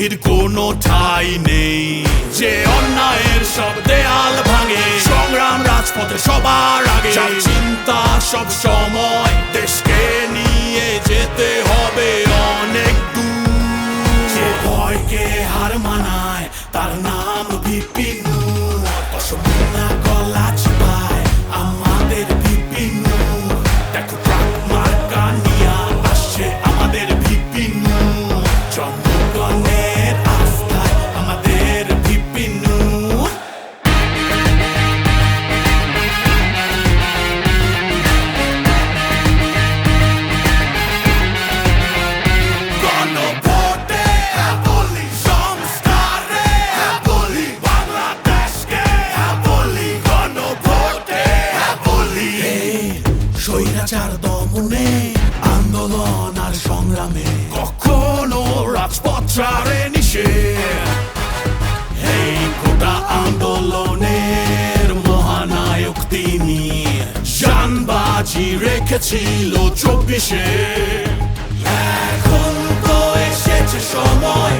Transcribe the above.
বিরোধীর কোনো ঠাঁই নেই, যে অন্যায়ের সব দেয়াল ভাঙে, সংগ্রাম রাজপথে সবার আগে, যার চিন্তা সব সময় দেশকে নিয়ে যেতে হবে অনেক দূর, যে ভয়কে হার মানায় তার নাম বিপিন, অসম্পূর্ণ গলা চিপায় আমাদের বিপিন। দেখো ট্রাক মার্কা নিয়া আসছে আমাদের বিপিন, জনগণের আস্থায় আমাদের বিপিন। গণভোটে হ্যাঁ বলি, সংস্কারে হ্যাঁ বলি, বাংলাদেশকে হ্যাঁ বলি, গণভোটে হ্যাঁ বলি। স্বৈরাচার দমনে আন্দোলন আর সংগ্রামে কখনো রাজপথ ছাড়ে নিষেধ, এই গোটা আন্দোলনের মহানায়ক তিনি, জানবাজি রেখেছিল 24-এ। এখন তো এসেছে সময়